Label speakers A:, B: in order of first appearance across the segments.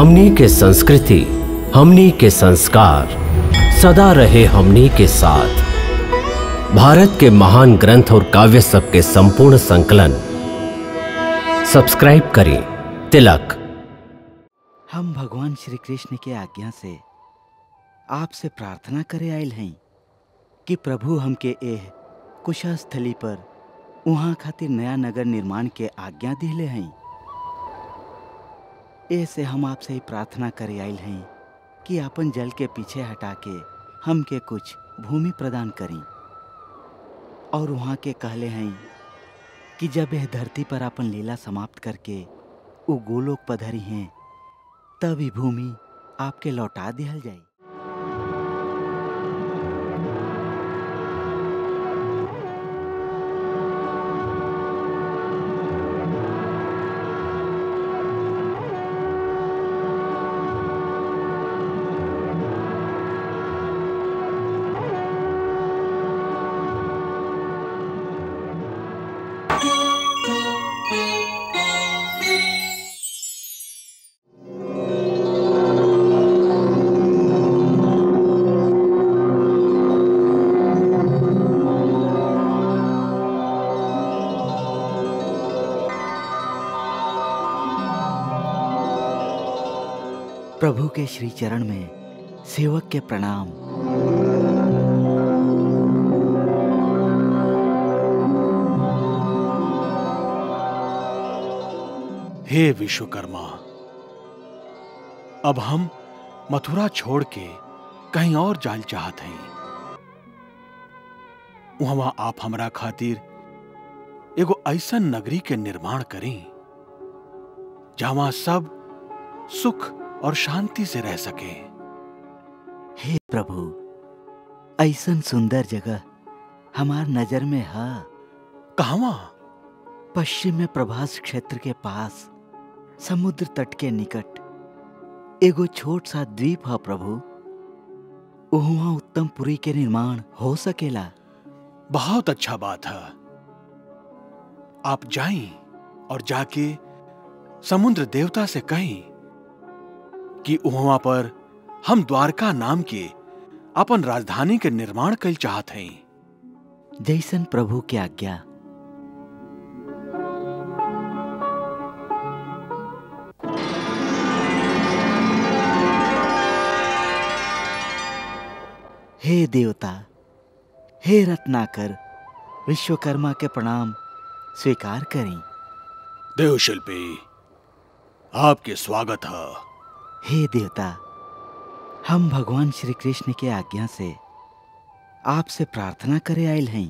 A: हमनी के संस्कृति, हमनी के संस्कार सदा रहे हमनी के साथ। भारत के महान ग्रंथ और काव्य सब के संपूर्ण संकलन सब्सक्राइब करें तिलक।
B: हम भगवान श्री कृष्ण के आज्ञा से आपसे प्रार्थना करे आयल हैं कि प्रभु हमके एह कुशा स्थली पर वहाँ खातिर नया नगर निर्माण के आज्ञा दिले हैं। ऐसे हम आपसे ही प्रार्थना करे आयल हैं कि अपन जल के पीछे हटा के हमके कुछ भूमि प्रदान करें। और वहाँ के कहले हैं कि जब यह धरती पर अपन लीला समाप्त करके वो गोलोक पधरी हैं, तब ये भूमि आपके लौटा दिहल जाए। प्रभु के श्री चरण में सेवक के प्रणाम।
C: हे विश्वकर्मा, अब हम मथुरा छोड़ के कहीं और जाल चाहत हैं। वहां आप हमरा खातिर एगो ऐसन नगरी के निर्माण करें जहां सब सुख और शांति से रह सके।
B: हे प्रभु, ऐसन सुंदर जगह हमार नजर में है।
C: कहवा?
B: पश्चिम में प्रभास क्षेत्र के पास समुद्र तट के निकट एगो छोट सा द्वीप है प्रभु। वहाँ उत्तम पुरी के निर्माण हो सकेला।
C: बहुत अच्छा बात है। आप जाएं और जाके समुद्र देवता से कहें कि वहां पर हम द्वारका नाम के अपन राजधानी के निर्माण कल चाहत हैं।
B: जैसन प्रभु की आज्ञा। हे देवता, हे रत्नाकर, विश्वकर्मा के प्रणाम स्वीकार करें।
C: देवशिल्पी, आपके स्वागत है।
B: हे देवता, हम भगवान श्री कृष्ण के आज्ञा से आपसे प्रार्थना करे आयल हैं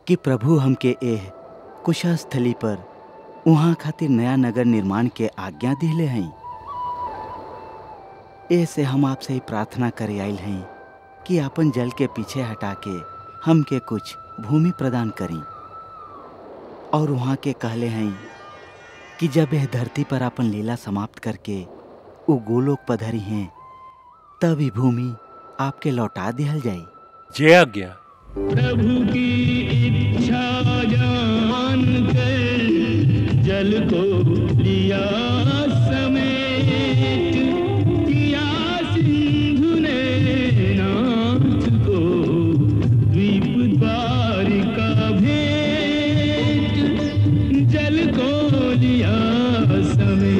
B: कि प्रभु हमके एह कुशा स्थली पर वहाँ खातिर नया नगर निर्माण के आज्ञा दिले हैं। ऐसे हम आपसे ही प्रार्थना करे आयल हैं कि अपन जल के पीछे हटा के हमके कुछ भूमि प्रदान करें। और वहाँ के कहले हैं कि जब यह धरती पर अपन लीला समाप्त करके वो गोलोक पधरी हैं, तब ये भूमि आपके लौटा दिहल जाए।
D: जय आज्ञा।
E: प्रभु की इच्छा जान कर जल को लिया समेट, किया सिंधु ने नाथ को द्वीप द्वारिका भेंट, जल को लिया समेट।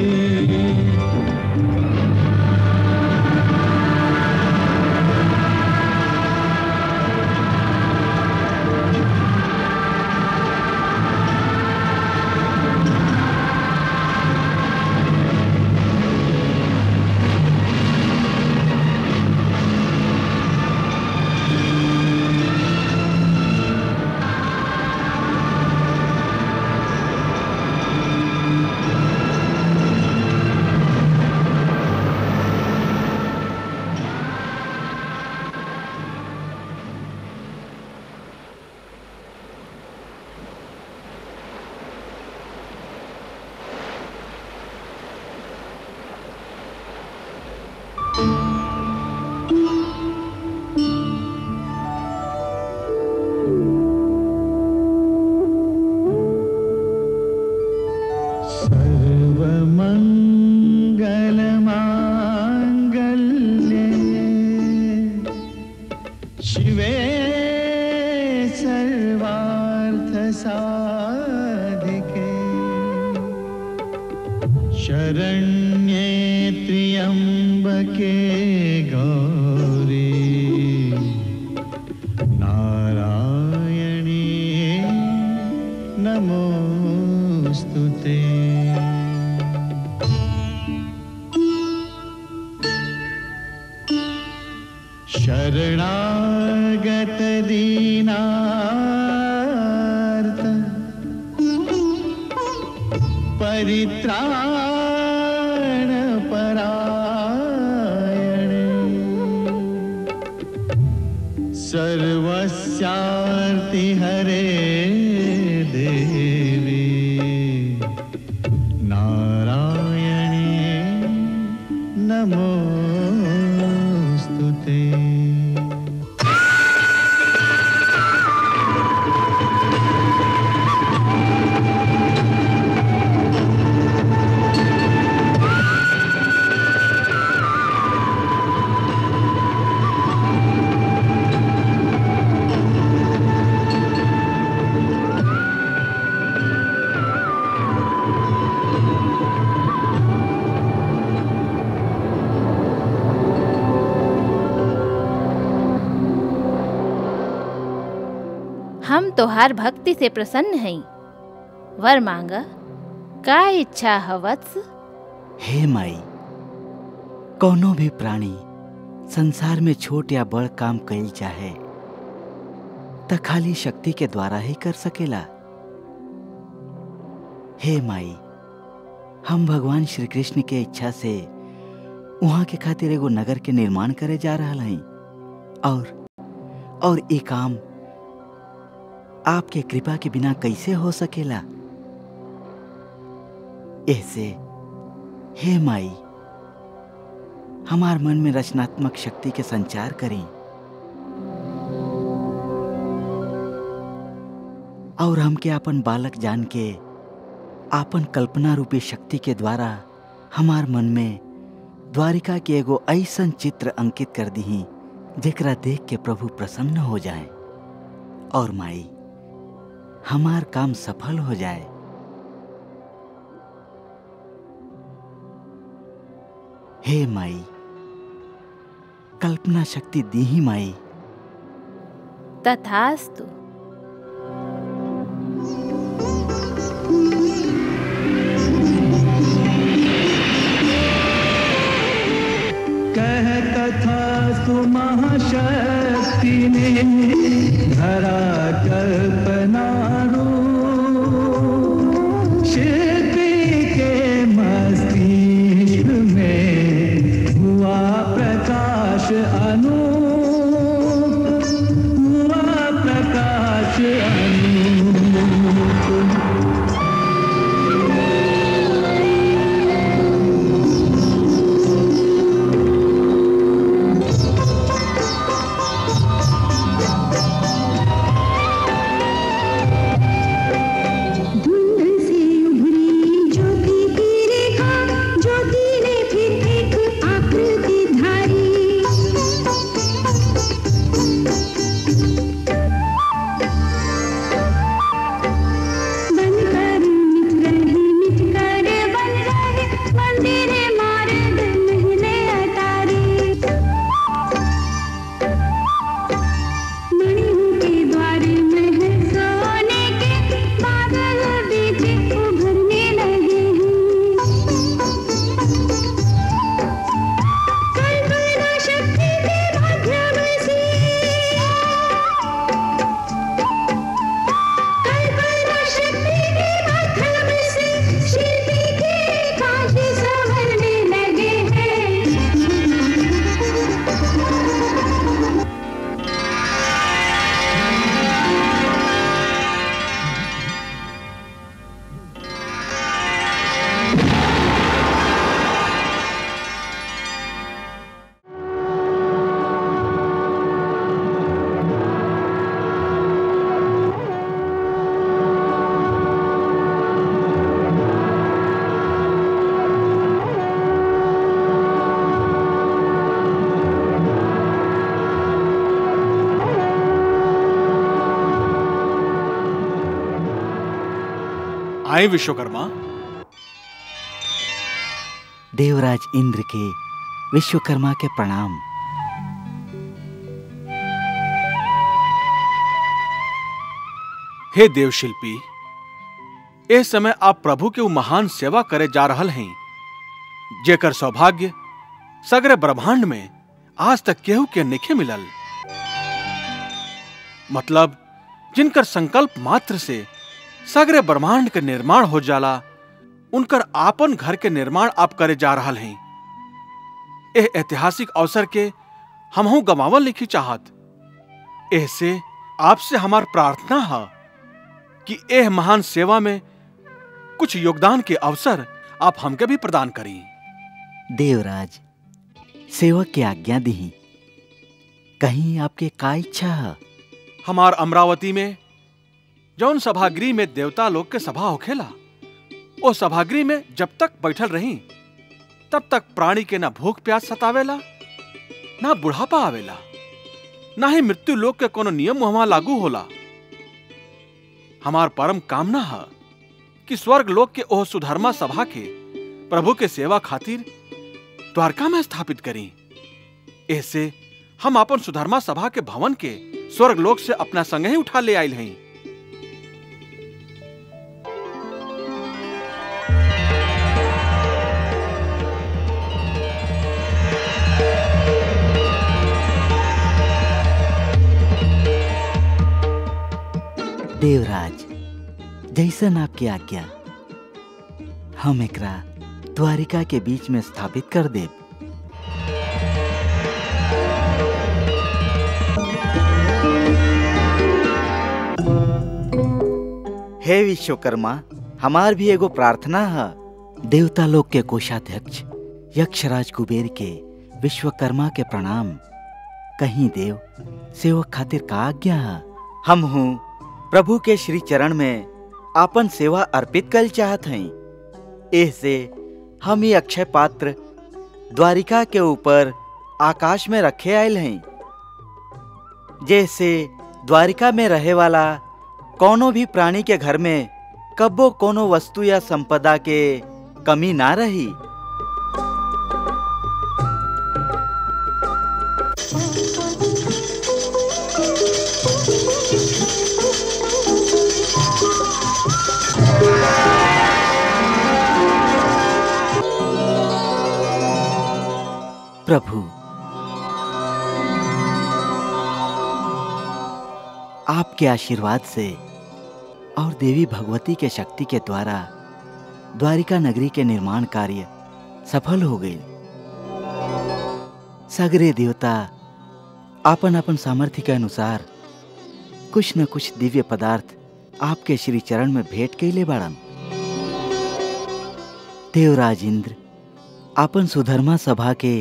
E: शरण्ये त्र्यंबके गौरी नारायणी नमोस्तुते। शरणागत दीनार्त परित्राण परायणे सर्वस्यार्ति हरे देवी नारायणी नमोस्तुते।
D: हम तोहार भक्ति से प्रसन्न हई। वर मांगा, का इच्छा है वत्स?
B: हे माई, कोनो भी प्राणी संसार में छोट या बड़ काम कइल चाहे त खाली शक्ति के द्वारा ही कर सकेला। हे माई, हम भगवान श्री कृष्ण के इच्छा से वहां के खातिर एगो नगर के निर्माण करे जा रहा हई और ये काम आपके कृपा के बिना कैसे हो सकेला। ऐसे हे माई, हमार मन में रचनात्मक शक्ति के संचार करें और हमके अपन बालक जान के आपन कल्पना रूपी शक्ति के द्वारा हमार मन में द्वारिका के एगो ऐसन चित्र अंकित कर दीही जेकरा देख के प्रभु प्रसन्न हो जाए और माई हमार काम सफल हो जाए। हे माई, कल्पना शक्ति दी ही माई।
D: तथास्तु।
E: कह तथास्तु महाशक्ति ने धरा कल्पना रूप, शिल्पी के मस्तिष्क में हुआ प्रकाश अनूप, हुआ प्रकाश अनूप।
C: आए विश्वकर्मा,
B: देवराज इंद्र के विश्वकर्मा के प्रणाम।
C: हे देवशिल्पी, इस समय आप प्रभु के महान सेवा करे जा रहल हैं, जेकर सौभाग्य सगरे ब्रह्मांड में आज तक केहू के निखे मिलल। मतलब जिनकर संकल्प मात्र से सगरे ब्रह्मांड के निर्माण हो जाला, उनकर आपन घर के निर्माण आप करे जा रहल हैं। एह ऐतिहासिक अवसर के हमहू गवावल नहीं चाहत। ऐसे आपसे हमार प्रार्थना है कि एह महान सेवा में कुछ योगदान के अवसर आप हमके भी प्रदान करी।
B: देवराज, सेवक की आज्ञा दी। कहीं आपके का इच्छा है?
C: हमार अमरावती में जौन सभागृह में देवता लोग के सभा होखेला, ओ सभागृह में जब तक बैठल रही तब तक प्राणी के ना भूख प्यास सतावेला, ना बुढ़ापा आवेला, ना ही मृत्यु लोक के कोनो नियम वहां लागू होला। हमार परम कामना है कि स्वर्ग लोक के ओह सुधर्मा सभा के प्रभु के सेवा खातिर द्वारका में स्थापित करी। ऐसे हम अपन सुधर्मा सभा के भवन के स्वर्ग लोक से अपना संग ही उठा ले आयल हैं।
B: देवराज, जैसन आपकी आज्ञा, हम एकरा द्वारिका के बीच में स्थापित कर देव। हे विश्वकर्मा, हमार भी एगो प्रार्थना है। देवता लोक के कोषाध्यक्ष यक्षराज कुबेर के विश्वकर्मा के प्रणाम। कहीं देव सेवक खातिर का आज्ञा है? हम हूँ प्रभु के श्री चरण में आपन सेवा अर्पित कर चाहत हैं। ऐसे हम ये अक्षय पात्र द्वारिका के ऊपर आकाश में रखे आयल हैं, जैसे द्वारिका में रहे वाला कोनो भी प्राणी के घर में कब्बो कोनो वस्तु या संपदा के कमी ना रही। प्रभु, आपके आशीर्वाद से और देवी भगवती के शक्ति के द्वारा द्वारिका नगरी के निर्माण कार्य सफल हो गए। सगरे देवता आपन आपन सामर्थ्य के अनुसार कुछ न कुछ दिव्य पदार्थ आपके श्री चरण में भेंट कैले बाड़न। देवराज इंद्र आपन सुधर्मा सभा के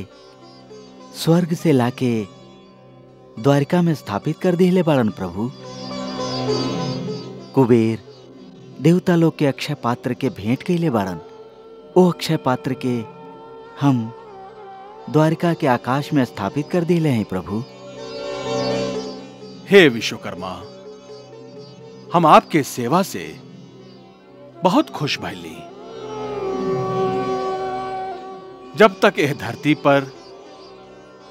B: स्वर्ग से लाके द्वारिका में स्थापित कर दिले बाड़न। प्रभु, कुबेर देवता लोग के अक्षय पात्र के भेंट कैले बाड़न। ओ अक्षय पात्र के हम द्वारिका के आकाश में स्थापित कर दिले हैं। प्रभु,
C: हे विश्वकर्मा, हम आपके सेवा से बहुत खुश भइली। जब तक यह धरती पर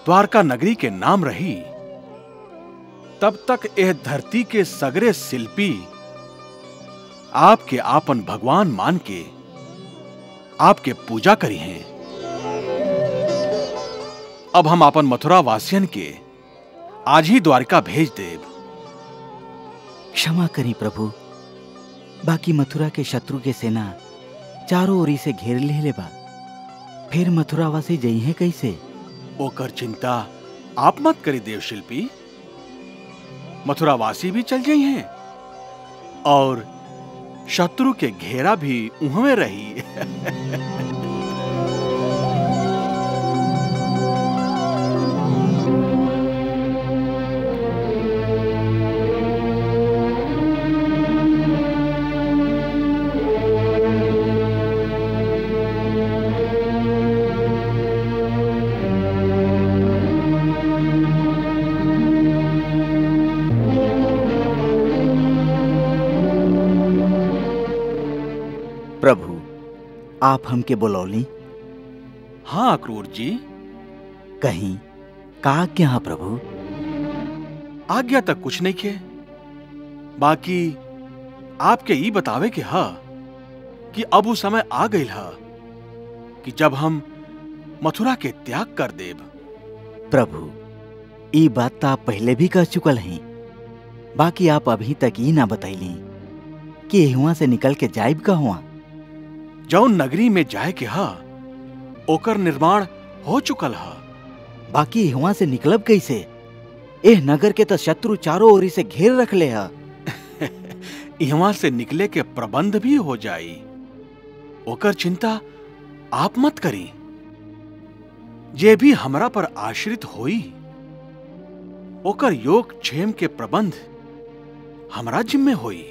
C: द्वारका नगरी के नाम रही, तब तक यह धरती के सगरे शिल्पी आपके आपन भगवान मान के आपके पूजा करी हैं। अब हम आपन मथुरा वासियन के आज ही द्वारका भेज देव।
B: क्षमा करी प्रभु, बाकी मथुरा के शत्रु के सेना चारों ओरी से घेर ले बा। फिर मथुरावासी जई है कैसे?
C: ओकर चिंता आप मत करी देवशिल्पी। मथुरावासी भी चल जाई हैं और शत्रु के घेरा भी उहमें रही।
B: प्रभु, आप हमके बुलौली
C: हाँ अक्रूर जी।
B: कहीं का आज्ञा है प्रभु?
C: आज्ञा तक कुछ नहीं के, बाकी आपके ई बतावे के हा कि अब वो समय आ गई हा कि जब हम मथुरा के त्याग कर देब।
B: प्रभु, ई बात तो आप पहले भी कह चुकल हैं, बाकी आप अभी तक ई ना बतैली कि यहाँ से निकल के जाइब का हुआ।
C: जौन नगरी में जाए के हा ओकर निर्माण हो चुकल हा।
B: बाकी यहाँ से निकलब कैसे? एह नगर के तो शत्रु चारों ओरी से घेर रख ले हा।
C: यहाँ से निकले के प्रबंध भी हो जाई, ओकर चिंता आप मत करी। जे भी हमरा पर आश्रित होई ओकर योग क्षेम के प्रबंध हमरा जिम्मे होई।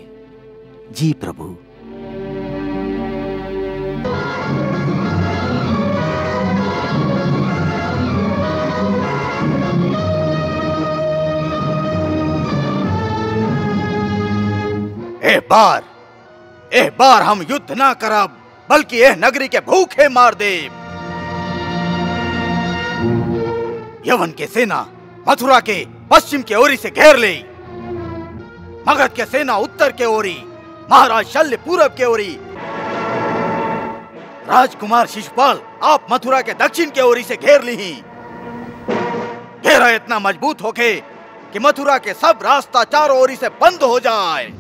B: जी प्रभु।
F: एह बार हम युद्ध ना करब, बल्कि एह नगरी के भूखे मार देब। यवन के सेना मथुरा के पश्चिम के ओरी से घेर ले, मगध के सेना उत्तर के ओरी, महाराज शल्य पूरब के ओरी, राजकुमार शिशुपाल आप मथुरा के दक्षिण के ओरी से घेर ली। घेरा इतना मजबूत होके कि मथुरा के सब रास्ता चारों ओरी से बंद हो जाए,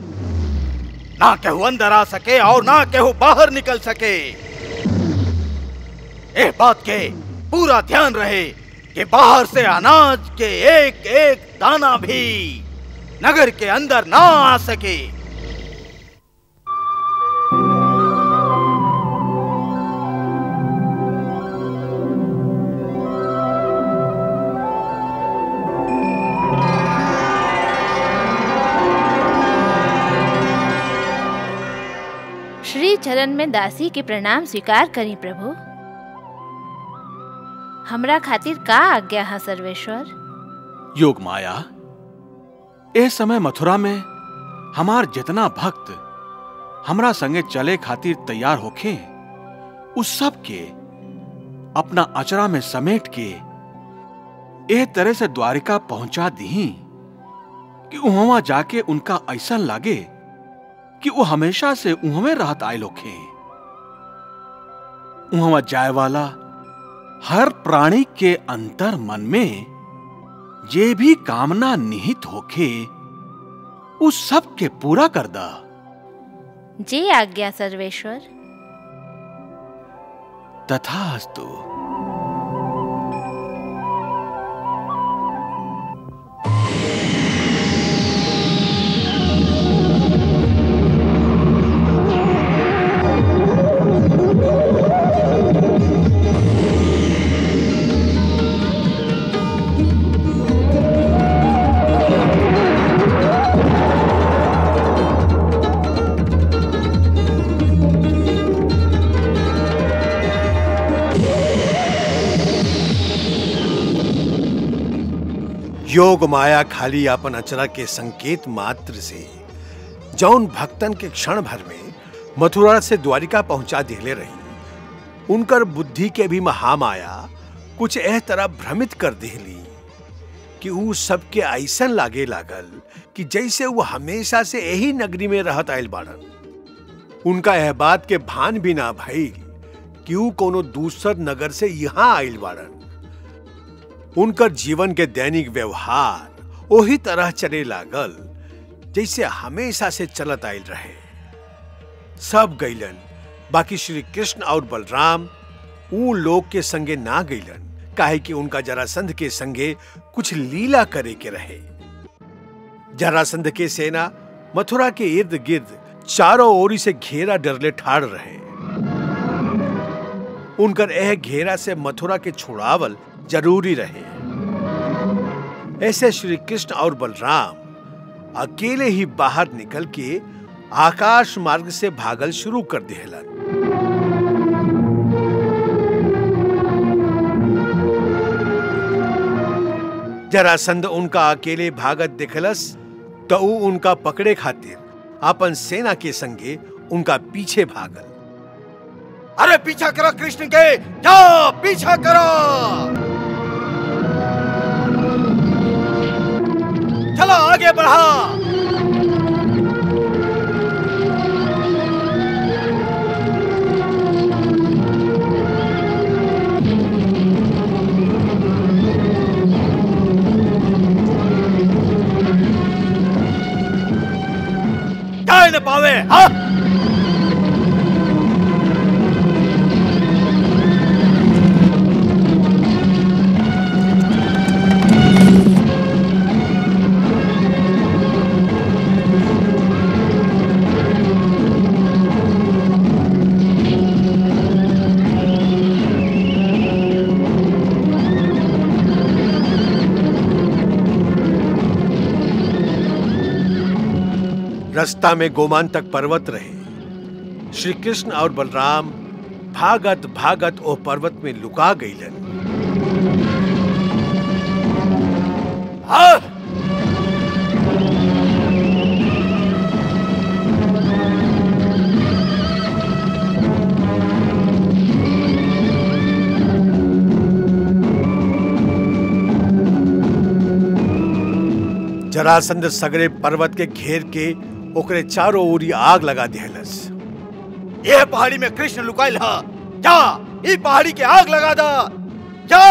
F: ना केहू अंदर आ सके और ना केहू बाहर निकल सके। इस बात के पूरा ध्यान रहे कि बाहर से अनाज के एक एक दाना भी नगर के अंदर ना आ सके।
D: श्री चरण में दासी के प्रणाम स्वीकार करी प्रभु। हमरा खातिर का आज्ञा है सर्वेश्वर?
C: योग माया, इस समय मथुरा में हमार जितना भक्त हमरा संगे चले खातिर तैयार होखे, उस सब के अपना अचरा में समेट के एह तरह से द्वारिका पहुंचा दी कि वहां जाके उनका ऐसा लागे कि वो हमेशा से उहमें रहत आए लोखे। वहां जाए वाला हर प्राणी के अंतर मन में जे भी कामना निहित होखे उस सब के पूरा कर दा।
D: जी आज्ञा सर्वेश्वर।
C: तथास्तु।
G: योग माया खाली अपन अचरा के संकेत मात्र से जौन भक्तन के क्षण भर में मथुरा से द्वारिका पहुंचा दिले रही, उनकर बुद्धि के भी महामाया कुछ एह तरह भ्रमित कर दिली कि ऊ सबके ऐसन लागे लागल कि जैसे वो हमेशा से यही नगरी में रहत आयल बाड़न। उनका यह बात के भान भी ना भइल कि ऊ कोनो दूसर नगर से यहाँ आयल बाड़न। उनकर जीवन के दैनिक व्यवहार वही तरह चले लागल जैसे हमेशा से चलत आयल रहे। सब गईलन, बाकी श्री कृष्ण और बलराम ऊ लोग के संगे ना गईलन, काहे कि उनका जरासंध के संगे कुछ लीला करे के रहे। जरासंध के सेना मथुरा के इर्द गिर्द चारों ओरी से घेरा डरले ठाड़ रहे। उनकर यह घेरा से मथुरा के छुड़ावल जरूरी रहे। ऐसे श्री कृष्ण और बलराम अकेले ही बाहर निकल के आकाश मार्ग से भागल शुरू कर दिहलन। जरासंध उनका अकेले भागत दिखलस तो उनका पकड़े खातिर अपन सेना के संगे उनका पीछे भागल।
F: अरे पीछा करो कृष्ण के, जाओ पीछा करो। चलो आगे बढ़ा। जाए न पावे। हाँ
G: रास्ता में गोमांतक पर्वत रहे। श्री कृष्ण और बलराम भागत भागत ओ पर्वत में लुका गईलन। जरासंध सगरे पर्वत के घेर के ओकरे चारों ओरी आग लगा दिहलस।
F: यह पहाड़ी में कृष्ण लुकाइल हा, जा ई पहाड़ी के आग लगा दा, जा।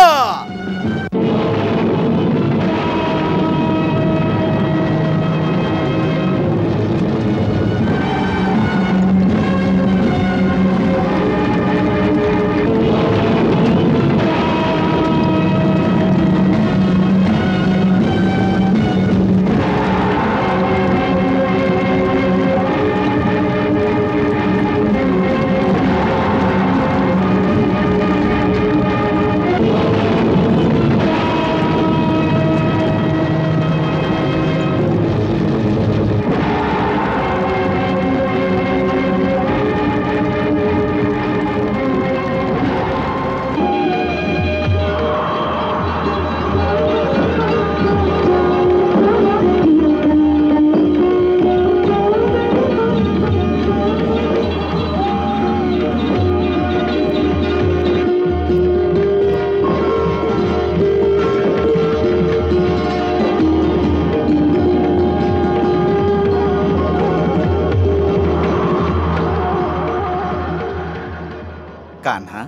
B: कान्हा,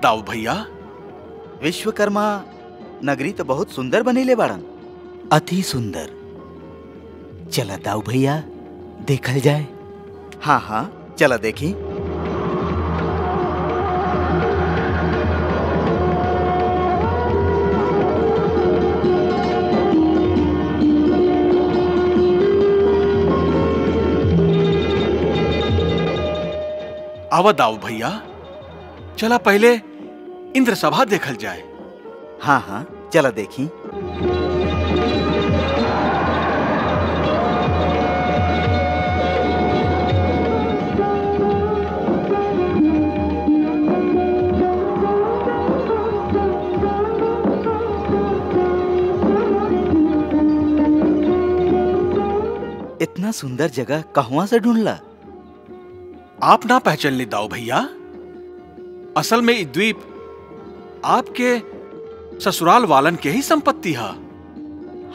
C: दाऊ भैया,
B: विश्वकर्मा नगरी तो बहुत सुंदर बनेले बाड़न, अति सुंदर। चला दाऊ भैया देखल जाए। हाँ हाँ चला देखी।
C: आवा दाऊ भैया, चला पहले इंद्र सभा देखल जाए।
B: हाँ हाँ चला देखी। इतना सुंदर जगह कहाँ से ढूंढला?
C: आप ना पहचान ली दाऊ भैया, असल में ये द्वीप आपके ससुराल वालन के ही संपत्ति है।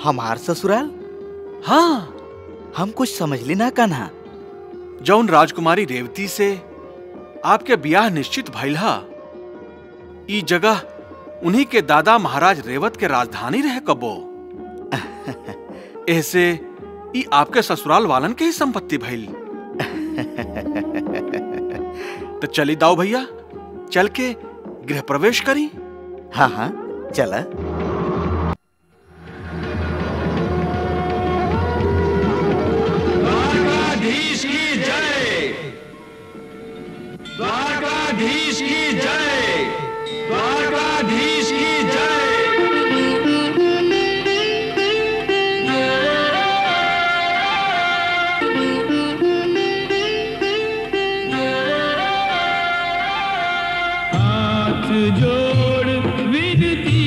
B: हमार ससुराल?
C: हाँ,
B: हम कुछ समझ ली ना कान्हा।
C: जौन राजकुमारी रेवती से आपके ब्याह निश्चित भइल हा, ई जगह उन्हीं के दादा महाराज रेवत के राजधानी रहे कबो। ऐसे ई आपके ससुराल वालन के ही संपत्ति भइल। तो चली दाऊ भैया, चल के गृह प्रवेश करी।
B: हाँ हाँ चला।
E: द्वारकाधीश की जय, द्वारकाधीश की जय, द्वारकाधीश की जय। हाथ जोड़ विनती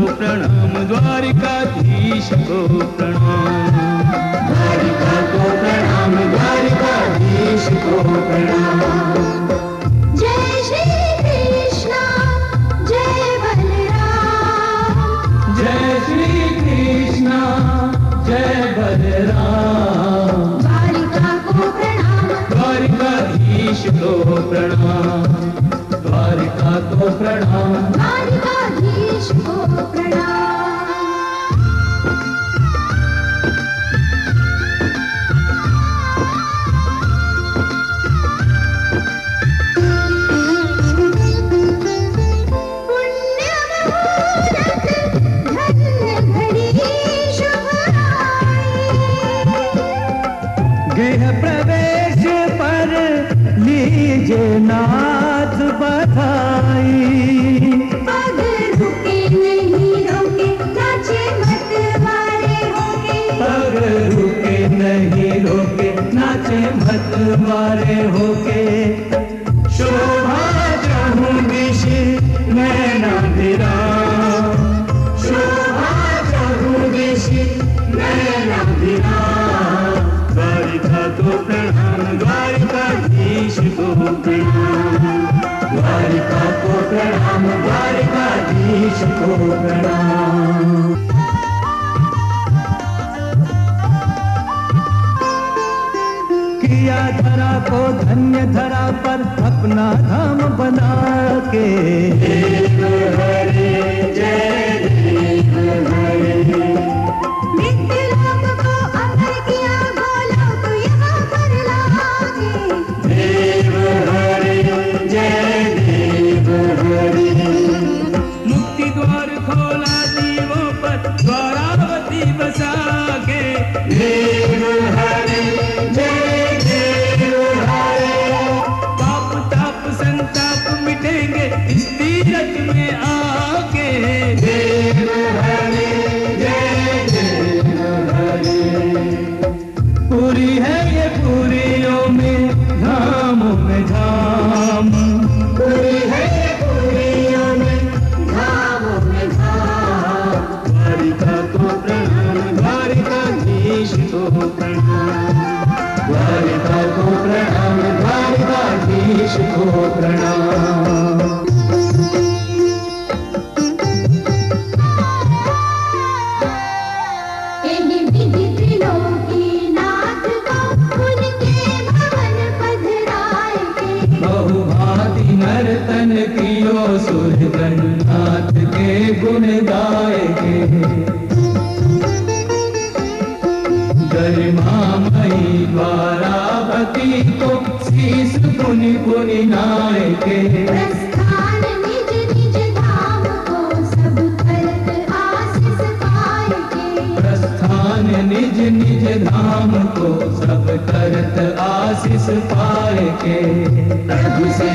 E: प्रणाम, द्वारिकाधीश को प्रणाम, द्वारिका को प्रणाम, द्वारिकाधीश को प्रणाम।
H: जय श्री कृष्ण जय बलराम,
E: जय श्री कृष्ण जय बलराम,
H: द्वारिका को प्रणाम,
E: द्वारिकाधीश को प्रणाम, द्वारिका को प्रणाम,
H: द्वारिकाधीश को प्रणाम।
E: गृह प्रवेश पर लीजे नाथ बधाई,
H: पग रुके नहीं रोके, नाचे मतवारे होके,
E: पग रुके नहीं रोके, नाचे मतवारे होके, शोभा चहु दिश नैना विराम, शोभा चहु दिश नैना विराम, द्वारिका को प्रणाम, द्वारिकाधीश को प्रणाम, द्वारिका को प्रणाम, द्वारिकाधीश को प्रणाम। किया धरा को धन्य धरा पर अपना धाम बना के, देव हरे जय देव हरे,
H: मृत्युलोक को अमर किया, गोलोक यहाँ पर लागे,
E: देव हरे जय देव हरे, मुक्ति द्वार खोला जीवों पर, द्वारावती बसा के, देव हरे जय देव हरे, पाप ताप संताप मिटेंगे इस तीरथ में आके, देव हरे जय देव हरे, पूरी है ये पूरियों में धामों में धाम, पूरी है ये पूरियों में धामों में धाम, द्वारिका को प्रणाम, द्वारिकाधीश को प्रणाम, द्वारिका को प्रणाम, द्वारिकाधीश को प्रणाम।
H: एहि विधि त्रिलोकी नाथ को, उनके भवन पधराए के,
E: बहुभांति नर्तन कियो सुर गणनाथ के गुण गाए के, गरिमामयी द्वारावती को शीस पुनि पुनि नाय के,
H: प्रस्थान निज निज धाम को, सब करत आशीष पाए के,
E: प्रस्थान निज निज धाम को, सब करत आशीष पाए के, प्रभु से